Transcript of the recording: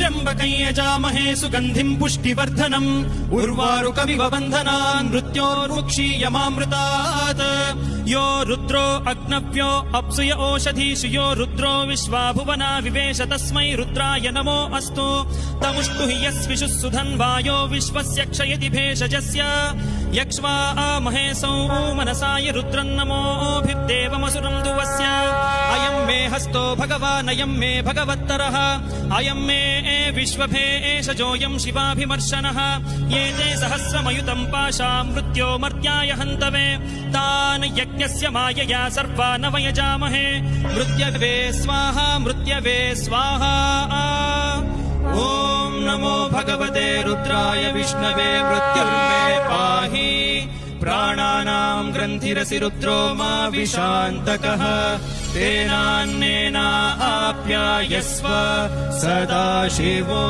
त्र्यम्बकं यजामहे सुगन्धिं पुष्टिवर्धनम् उर्वारुकमिव बन्धनान् मृत्योर्मुक्षीयमामृतात् यो रुद्रो अग्नव्यो अप्सुय ओषधीषु यो रुद्रो विश्वा भुवना विवेश तस्मै रुद्राय नमो अस्तु तमुष्टु हि यस्विषुः सुधन्वायो विश्वस्य क्षयति भेषजस्य यक्ष्वा महेशौ मनसाय रुद्रन्नमोभिर्देवमसुरं दुवस्य अयं मे हस्तो भगवान् अयं मे भगवत्तरः अयं मे विश्वभेषजोऽयं शिवाभिमर्शनः ये ते सहस्रमयुतं पाशा मृत्यो मर्त्याय हन्तवे तान् यज्ञस्य मायया सर्वान् वयजामहे मृत्यवे स्वाहा मृत्यवे स्वाहा ॐ नमो भगवते रुद्राय विष्णवे मृत्युर्मे पाहि प्राणानां ग्रन्थिरसि रुद्रो मा विशान्तकः तेनान्नेनाप्यायस्व सदाशिवो